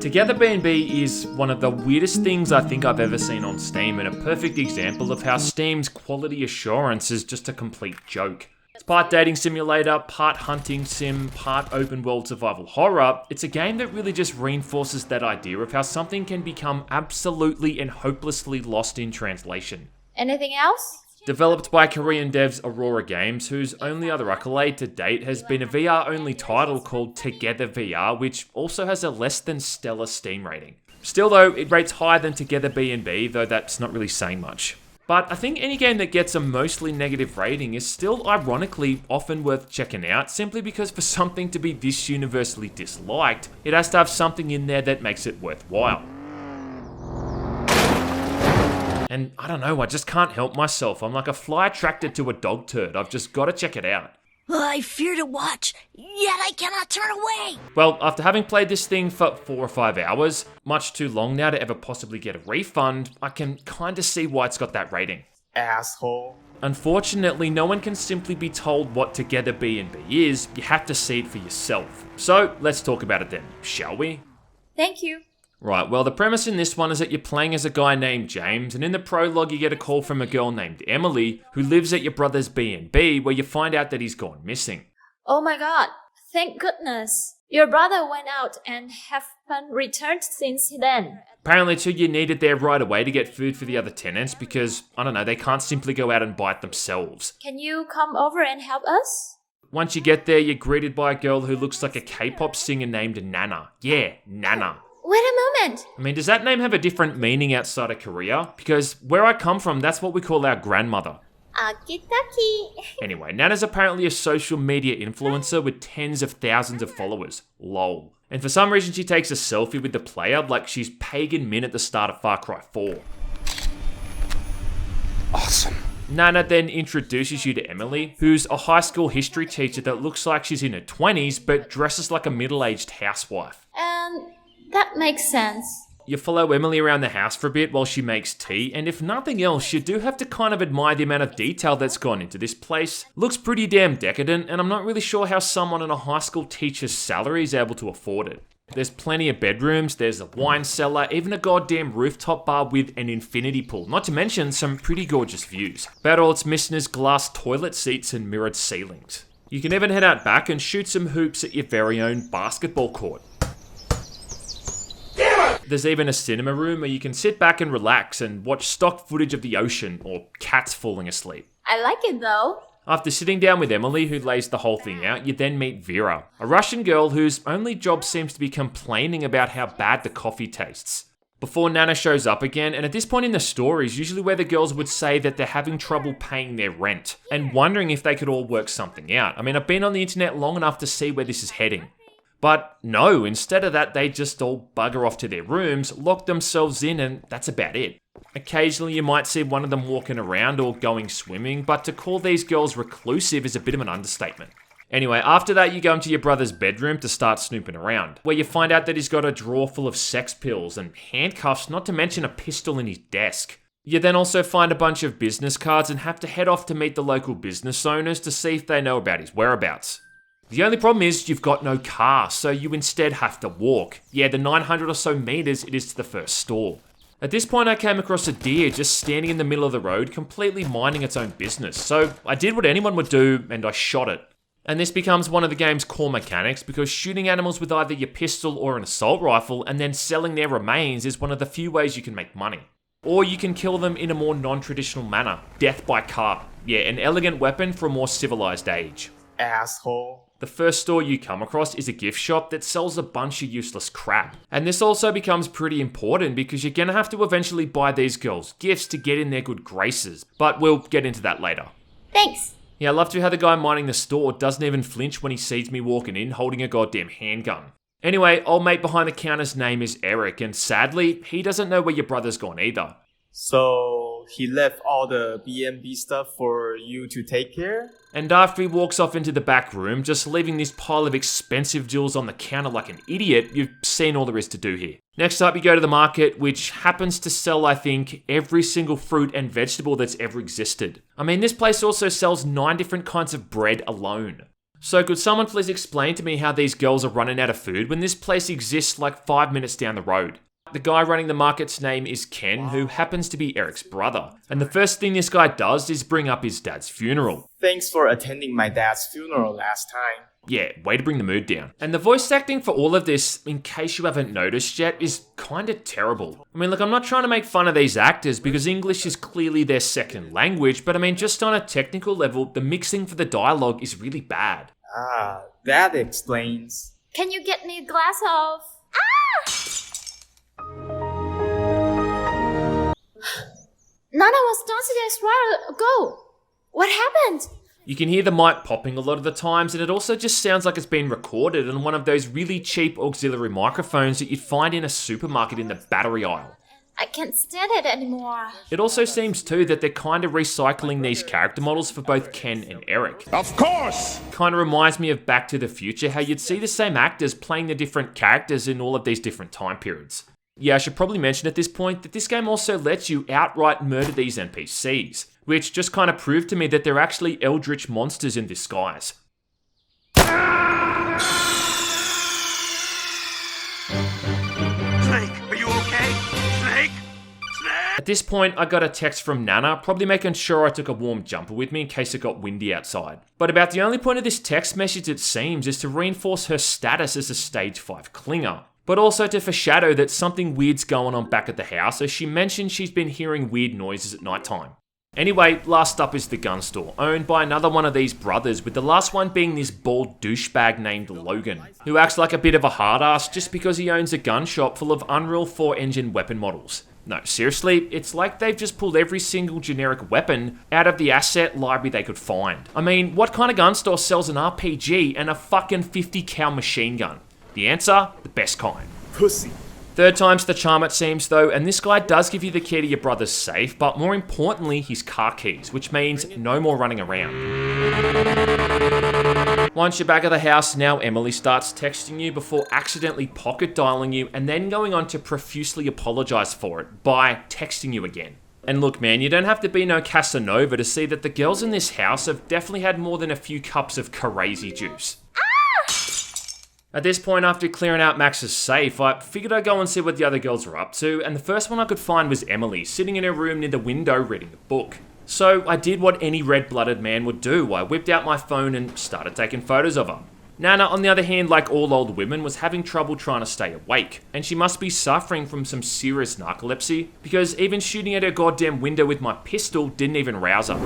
Together BNB is one of the weirdest things I think I've ever seen on Steam, and a perfect example of how Steam's quality assurance is just a complete joke. It's part dating simulator, part hunting sim, part open world survival horror. It's a game that really just reinforces that idea of how something can become absolutely and hopelessly lost in translation. Anything else? Developed by Korean devs Aurora Games, whose only other accolade to date has been a VR-only title called Together VR, which also has a less than stellar Steam rating. Still though, it rates higher than Together BNB, though that's not really saying much. But I think any game that gets a mostly negative rating is still ironically often worth checking out, simply because for something to be this universally disliked, it has to have something in there that makes it worthwhile. And I don't know, I just can't help myself. I'm like a fly attracted to a dog turd. I've just got to check it out. I fear to watch, yet I cannot turn away. Well, after having played this thing for 4 or 5 hours, much too long now to ever possibly get a refund, I can kinda see why it's got that rating. Asshole. Unfortunately, no one can simply be told what Together BNB is. You have to see it for yourself. So let's talk about it then, shall we? Thank you. Right, well, the premise in this one is that you're playing as a guy named James, and in the prologue you get a call from a girl named Emily, who lives at your brother's B&B, where you find out that he's gone missing. Oh my god, thank goodness. Your brother went out and haven't returned since then. Apparently too, you needed there right away to get food for the other tenants because, I don't know, they can't simply go out and buy it themselves. Can you come over and help us? Once you get there, you're greeted by a girl who looks like a K-pop singer named Nana. Yeah, Nana. Wait a moment. I mean, does that name have a different meaning outside of Korea? Because where I come from, that's what we call our grandmother. Akitaki. Anyway, Nana's apparently a social media influencer with tens of thousands of followers. Lol. And for some reason she takes a selfie with the player like she's Pagan Min at the start of Far Cry 4. Awesome. Nana then introduces you to Emily, who's a high school history teacher that looks like she's in her 20s but dresses like a middle-aged housewife. That makes sense. You follow Emily around the house for a bit while she makes tea, and if nothing else, you do have to kind of admire the amount of detail that's gone into this place. Looks pretty damn decadent, and I'm not really sure how someone on a high school teacher's salary is able to afford it. There's plenty of bedrooms, there's a wine cellar, even a goddamn rooftop bar with an infinity pool, not to mention some pretty gorgeous views. About all it's missing is glass toilet seats and mirrored ceilings. You can even head out back and shoot some hoops at your very own basketball court. There's even a cinema room where you can sit back and relax and watch stock footage of the ocean or cats falling asleep. I like it though. After sitting down with Emily, who lays the whole thing out, you then meet Vera, a Russian girl whose only job seems to be complaining about how bad the coffee tastes. Before Nana shows up again, and at this point in the story is usually where the girls would say that they're having trouble paying their rent and wondering if they could all work something out. I mean, I've been on the internet long enough to see where this is heading. But no, instead of that, they just all bugger off to their rooms, lock themselves in, and that's about it. Occasionally you might see one of them walking around or going swimming, but to call these girls reclusive is a bit of an understatement. Anyway, after that you go into your brother's bedroom to start snooping around, where you find out that he's got a drawer full of sex pills and handcuffs, not to mention a pistol in his desk. You then also find a bunch of business cards and have to head off to meet the local business owners to see if they know about his whereabouts. The only problem is you've got no car, so you instead have to walk. Yeah, the 900 or so meters it is to the first store. At this point I came across a deer just standing in the middle of the road, completely minding its own business. So I did what anyone would do and I shot it. And this becomes one of the game's core mechanics because shooting animals with either your pistol or an assault rifle and then selling their remains is one of the few ways you can make money. Or you can kill them in a more non-traditional manner, death by car. Yeah, an elegant weapon for a more civilized age. Asshole. The first store you come across is a gift shop that sells a bunch of useless crap. And this also becomes pretty important because you're gonna have to eventually buy these girls gifts to get in their good graces. But we'll get into that later. Thanks. Yeah, I love to how the guy minding the store doesn't even flinch when he sees me walking in holding a goddamn handgun. Anyway, old mate behind the counter's name is Eric, and sadly, he doesn't know where your brother's gone either. So he left all the BNB stuff for you to take care? And after he walks off into the back room, just leaving this pile of expensive jewels on the counter like an idiot, you've seen all there is to do here. Next up, you go to the market, which happens to sell, I think, every single fruit and vegetable that's ever existed. I mean, this place also sells 9 different kinds of bread alone. So could someone please explain to me how these girls are running out of food when this place exists like 5 minutes down the road? The guy running the market's name is Ken, who happens to be Eric's brother. And the first thing this guy does is bring up his dad's funeral. Thanks for attending my dad's funeral last time. Yeah, way to bring the mood down. And the voice acting for all of this, in case you haven't noticed yet, is kinda terrible. I mean, look, I'm not trying to make fun of these actors because English is clearly their second language, but I mean, just on a technical level, the mixing for the dialogue is really bad. Ah, that explains. Can you get me a glass of... Nana was downstairs a while ago. What happened? You can hear the mic popping a lot of the times, and it also just sounds like it's been recorded on one of those really cheap auxiliary microphones that you'd find in a supermarket in the battery aisle. I can't stand it anymore. It also seems too that they're kind of recycling these character models for both Ken and Eric. Of course! Kind of reminds me of Back to the Future, how you'd see the same actors playing the different characters in all of these different time periods. Yeah, I should probably mention at this point that this game also lets you outright murder these NPCs, which just kind of proved to me that they're actually eldritch monsters in disguise. Snake, are you okay? Snake? Snake? At this point, I got a text from Nana, probably making sure I took a warm jumper with me in case it got windy outside. But about the only point of this text message, it seems, is to reinforce her status as a stage 5 clinger. But also to foreshadow that something weird's going on back at the house, as she mentioned she's been hearing weird noises at night time. Anyway, last up is the gun store, owned by another one of these brothers, with the last one being this bald douchebag named Logan, who acts like a bit of a hard ass just because he owns a gun shop full of Unreal 4 engine weapon models. No, seriously, it's like they've just pulled every single generic weapon out of the asset library they could find. I mean, what kind of gun store sells an RPG and a fucking 50 cal machine gun? The answer, the best kind. Pussy. Third time's the charm it seems though, and this guy does give you the key to your brother's safe, but more importantly, his car keys, which means no more running around. Once you're back at the house, now Emily starts texting you before accidentally pocket dialing you and then going on to profusely apologize for it by texting you again. And look man, you don't have to be no Casanova to see that the girls in this house have definitely had more than a few cups of crazy juice. At this point, after clearing out Max's safe, I figured I'd go and see what the other girls were up to, and the first one I could find was Emily, sitting in her room near the window reading a book. So I did what any red-blooded man would do. I whipped out my phone and started taking photos of her. Nana, on the other hand, like all old women, was having trouble trying to stay awake, and she must be suffering from some serious narcolepsy, because even shooting at her goddamn window with my pistol didn't even rouse her.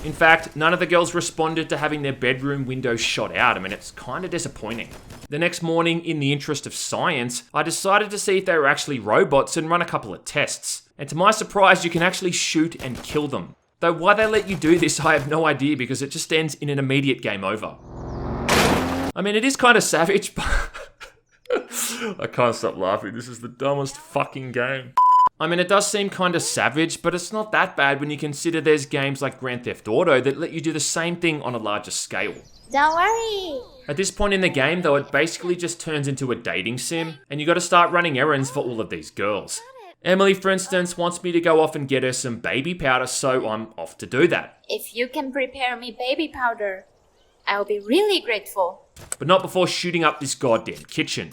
In fact, none of the girls responded to having their bedroom windows shot out. I mean, it's kind of disappointing. The next morning, in the interest of science, I decided to see if they were actually robots and run a couple of tests. And to my surprise, you can actually shoot and kill them. Though why they let you do this, I have no idea, because it just ends in an immediate game over. I mean, it is kind of savage, but I can't stop laughing. This is the dumbest fucking game. I mean, it does seem kind of savage, but it's not that bad when you consider there's games like Grand Theft Auto that let you do the same thing on a larger scale. Don't worry. At this point in the game, though, it basically just turns into a dating sim, and you gotta start running errands for all of these girls. Emily, for instance, wants me to go off and get her some baby powder, so I'm off to do that. If you can prepare me baby powder, I'll be really grateful. But not before shooting up this goddamn kitchen.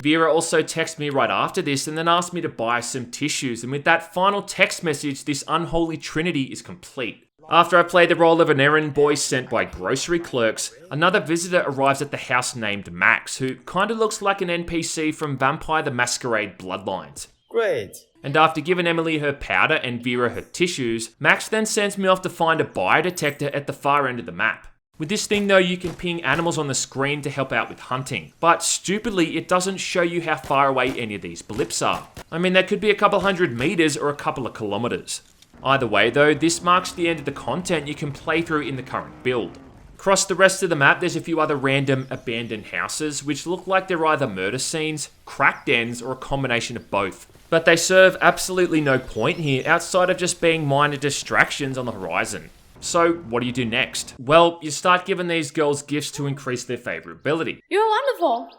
Vera also texted me right after this and then asked me to buy some tissues, and with that final text message, this unholy trinity is complete. After I play the role of an errand boy sent by grocery clerks, another visitor arrives at the house named Max, who kinda looks like an NPC from Vampire the Masquerade Bloodlines. Great. And after giving Emily her powder and Vera her tissues, Max then sends me off to find a biodetector at the far end of the map. With this thing though, you can ping animals on the screen to help out with hunting, but stupidly it doesn't show you how far away any of these blips are. I mean, that could be a couple hundred meters or a couple of kilometers. Either way though, this marks the end of the content you can play through in the current build. Across the rest of the map, there's a few other random abandoned houses, which look like they're either murder scenes, crack dens, or a combination of both. But they serve absolutely no point here outside of just being minor distractions on the horizon. So what do you do next? Well, you start giving these girls gifts to increase their favorability. You're wonderful.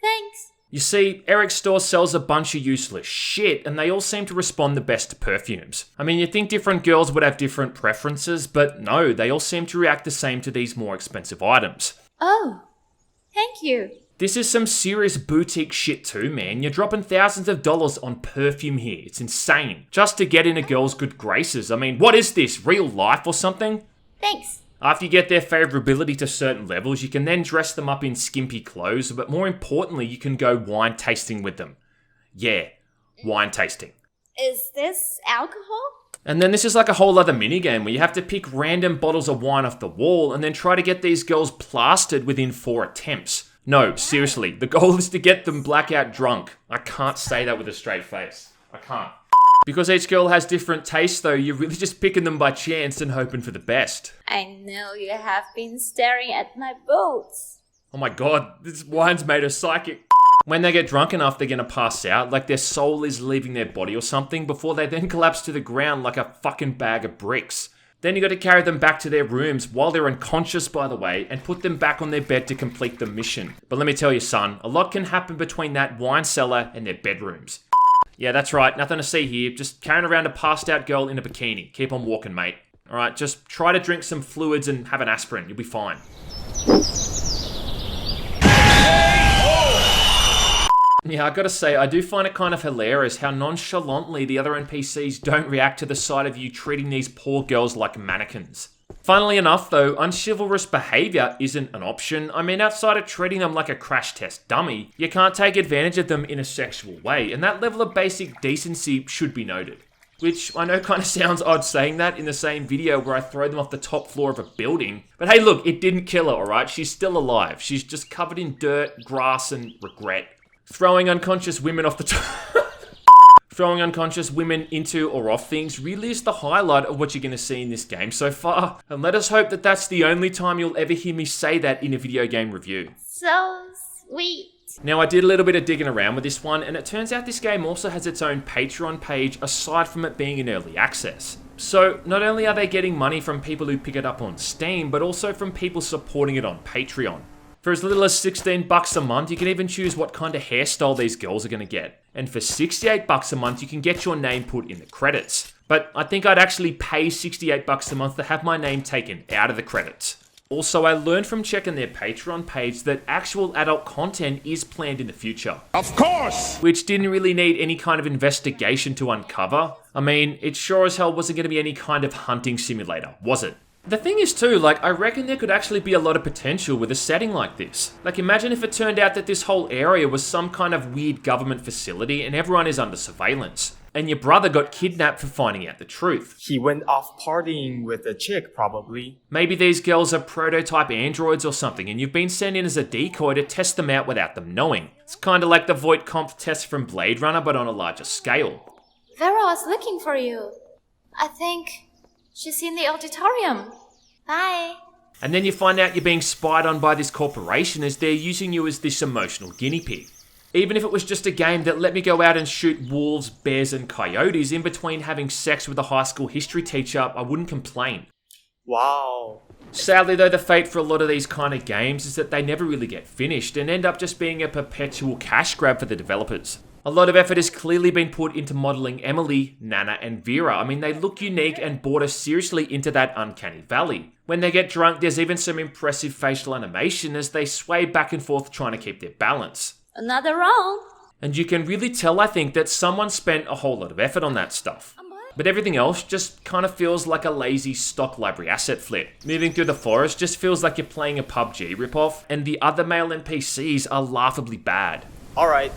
Thanks. You see, Eric's store sells a bunch of useless shit, and they all seem to respond the best to perfumes. I mean, you'd think different girls would have different preferences, but no, they all seem to react the same to these more expensive items. Oh, thank you. This is some serious boutique shit too, man. You're dropping thousands of dollars on perfume here. It's insane. Just to get in a girl's good graces. I mean, what is this? Real life or something? Thanks. After you get their favourability to certain levels, you can then dress them up in skimpy clothes, but more importantly, you can go wine tasting with them. Yeah, wine tasting. Is this alcohol? And then this is like a whole other minigame where you have to pick random bottles of wine off the wall and then try to get these girls plastered within 4 attempts. No, seriously, the goal is to get them blackout drunk. I can't say that with a straight face. I can't. Because each girl has different tastes though, you're really just picking them by chance and hoping for the best. I know you have been staring at my boots. Oh my god, this wine's made her psychic. When they get drunk enough, they're gonna pass out, like their soul is leaving their body or something, before they then collapse to the ground like a fucking bag of bricks. Then you gotta carry them back to their rooms while they're unconscious, by the way, and put them back on their bed to complete the mission. But let me tell you, son, a lot can happen between that wine cellar and their bedrooms. Yeah, that's right, nothing to see here, just carrying around a passed out girl in a bikini. Keep on walking, mate. Alright, just try to drink some fluids and have an aspirin, you'll be fine. Yeah, I gotta say, I do find it kind of hilarious how nonchalantly the other NPCs don't react to the sight of you treating these poor girls like mannequins. Funnily enough though, unchivalrous behaviour isn't an option. I mean, outside of treating them like a crash test dummy, you can't take advantage of them in a sexual way, and that level of basic decency should be noted. Which I know kind of sounds odd saying that in the same video where I throw them off the top floor of a building, but hey look, it didn't kill her, alright? She's still alive. She's just covered in dirt, grass, and regret. Throwing unconscious women off the top... Throwing unconscious women into or off things really is the highlight of what you're going to see in this game so far. And let us hope that that's the only time you'll ever hear me say that in a video game review. So sweet. Now, I did a little bit of digging around with this one, and it turns out this game also has its own Patreon page aside from it being in early access. So, not only are they getting money from people who pick it up on Steam, but also from people supporting it on Patreon. For as little as $16 a month, you can even choose what kind of hairstyle these girls are going to get. And for $68 a month, you can get your name put in the credits. But I think I'd actually pay $68 a month to have my name taken out of the credits. Also, I learned from checking their Patreon page that actual adult content is planned in the future. Of course! Which didn't really need any kind of investigation to uncover. I mean, it sure as hell wasn't going to be any kind of hunting simulator, was it? The thing is too, like, I reckon there could actually be a lot of potential with a setting like this. Like, imagine if it turned out that this whole area was some kind of weird government facility and everyone is under surveillance. And your brother got kidnapped for finding out the truth. He went off partying with a chick, probably. Maybe these girls are prototype androids or something and you've been sent in as a decoy to test them out without them knowing. It's kind of like the Voight-Kampff test from Blade Runner, but on a larger scale. Vera was looking for you. I think she's in the auditorium. Bye. And then you find out you're being spied on by this corporation as they're using you as this emotional guinea pig. Even if it was just a game that let me go out and shoot wolves, bears, and coyotes in between having sex with a high school history teacher, I wouldn't complain. Wow. Sadly though, the fate for a lot of these kind of games is that they never really get finished and end up just being a perpetual cash grab for the developers. A lot of effort has clearly been put into modelling Emily, Nana, and Vera. I mean, they look unique and brought us seriously into that uncanny valley. When they get drunk, there's even some impressive facial animation as they sway back and forth trying to keep their balance. Another round. And you can really tell, I think, that someone spent a whole lot of effort on that stuff. But everything else just kind of feels like a lazy stock library asset flip. Moving through the forest just feels like you're playing a PUBG ripoff, and the other male NPCs are laughably bad. Alright,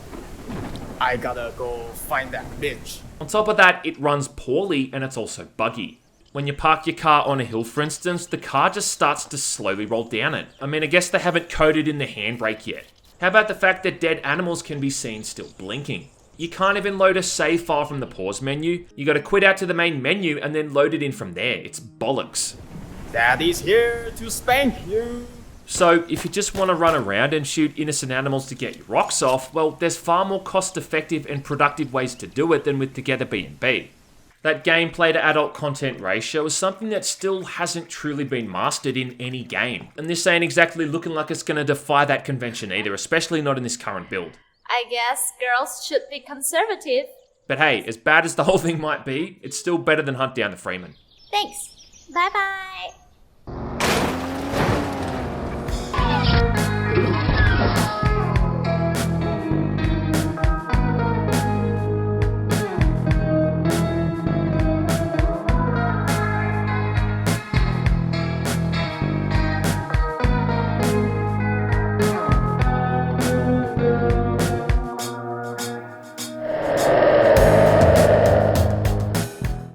I gotta go find that bitch. On top of that, it runs poorly and it's also buggy. When you park your car on a hill, for instance, the car just starts to slowly roll down it. I mean, I guess they haven't coded in the handbrake yet. How about the fact that dead animals can be seen still blinking? You can't even load a save file from the pause menu. You gotta quit out to the main menu and then load it in from there. It's bollocks. Daddy's here to spank you. So, if you just want to run around and shoot innocent animals to get your rocks off, well, there's far more cost-effective and productive ways to do it than with Together BNB. That gameplay to adult content ratio is something that still hasn't truly been mastered in any game. And this ain't exactly looking like it's going to defy that convention either, especially not in this current build. I guess girls should be conservative. But hey, as bad as the whole thing might be, it's still better than hunt down the Freeman. Thanks. Bye bye.